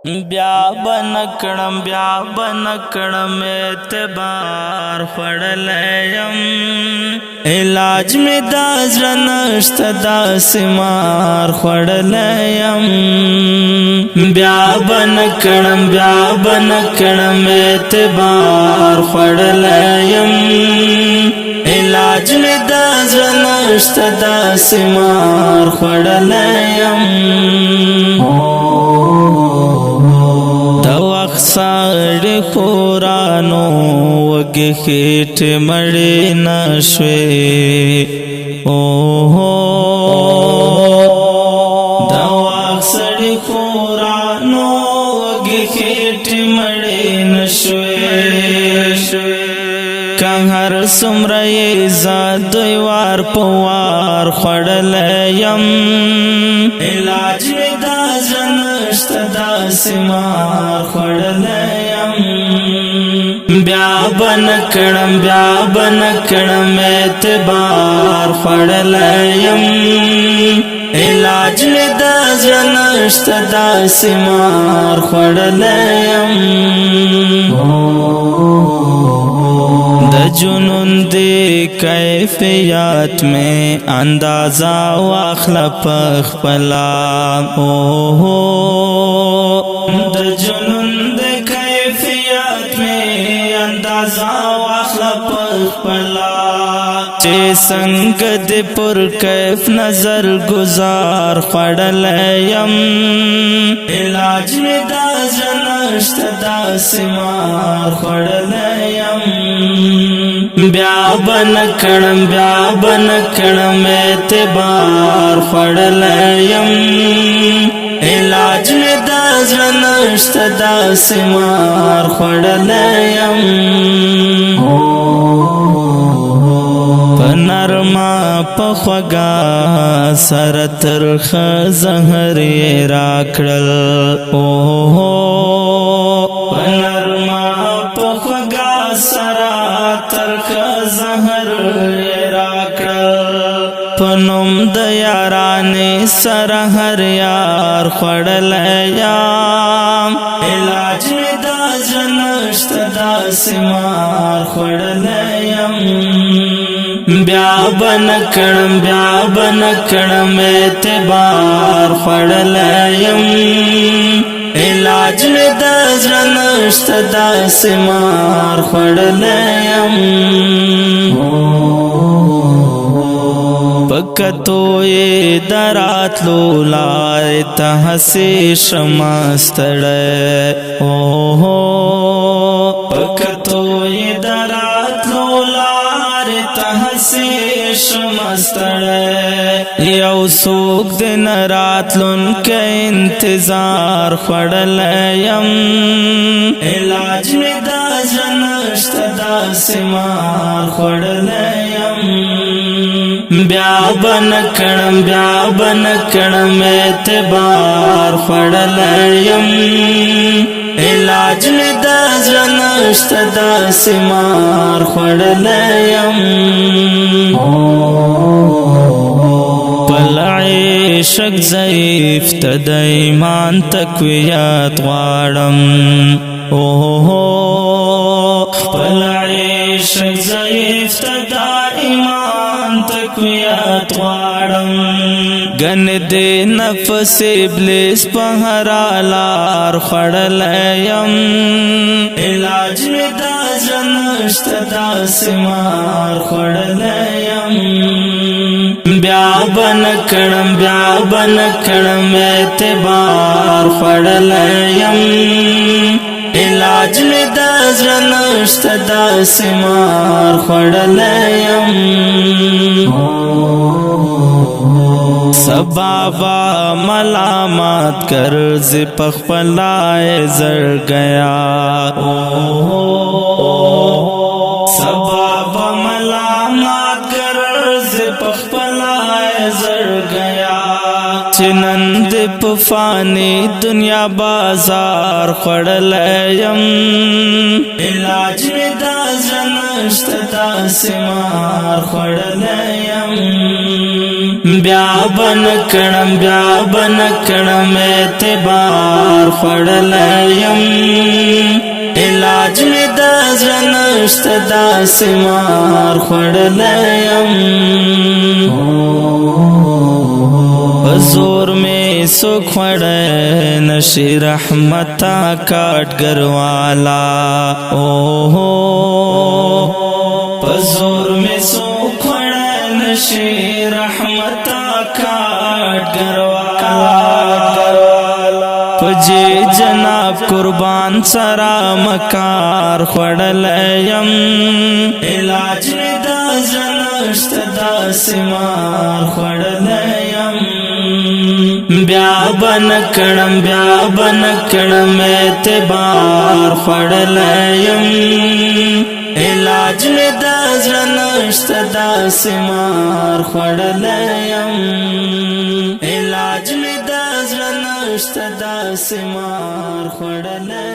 بیا بنکڑم اعتبار خوڑلیم علاج می دا زرنشت دا سمار خوڑلیم بیا بنکڑم اعتبار خوڑلیم علاج می دا زرنشت دا سمار خوڑلیم ساڑی خورانو وگی خیٹ مڑی نشوی دواق ساڑی خورانو وگی خیٹ مڑی نشوی کنہر سمرئی زادوی وار پوار خوڑلیم علاج می دا زنشت دا سمار خوڑلیم بیا بنکڑم اعتبار خوڑلیم علاج می دا زنشت دا سمار خوڑلیم د جنون دی کیفیات میں اندازہ واخلا پخپلا د جنون دی کیفیات میں اندازہ واخلا پخپلا چه سنگ دی پر کیف نظر گزار خوڑلیم علاج می دا زنشت دا سمار خوڑلیم بیا بنکڑم اعتبار خوڑلیم علاج می دا زنشت دا سمار خوڑلیم پنرما پخوگا سرترخ زہر راکڑل پنرما پخوگا سرترخ زہر راکڑل پنم د یارانی سر ہر یار خوڑلیم علاج می دا زنشت دا سمار خوڑلیم بیا بنکڑم اعتبار خوڑلیم علاج می دا زنشت دا سمار خوڑلیم پکتو یہ درات لولائے تحسی شمستڑے پکتو یہ درات لولائے تحسی شمستڑے یو سوک دن رات لن کے انتظار خوڑلیم علاج می دا زنشت دا سمار خوڑلیم بیا بنکڑم اعتبار خوڑلیم علاج می دا زنشت دا سمار خوڑلیم عشق ضعیف تد ایمان تقویت غواړم خپل عشق ضعیف تد ایمان تقویت غواړم گن دې نفس ابلیس په هر لار خړلیم علاج می دا زنشت دا سمار خړلیم بیا بنکڑم اعتبار خوڑلیم علاج می دا زنشت دا سمار خوڑلیم سبابا ملامات کر زپخ پلائے زر گیا سبابا ملامات کر زپخ پلائے زر گیا چنند پفانی دنیا بازار خوڑلیم علاج می دا زنشت دا سمار خوڑلیم بیا بن کړم اعتبار خړلیم علاج می د زړه نشته داسې مار خړلیم زور میں سکھ وڑے نشی رحمتا کاٹگر والا زور میں سکھ وڑے نشی رحمتا کاٹگر والا پجے جناب قربان سرا مکار خڑلیم علاج میں دا زنشت دا سمار خڑلیم بیا بن کړم اعتبار خړلیم علاج می د زړه نشته داسې مار خړلیم علاج می د زړه نشته داسې مار خړلیم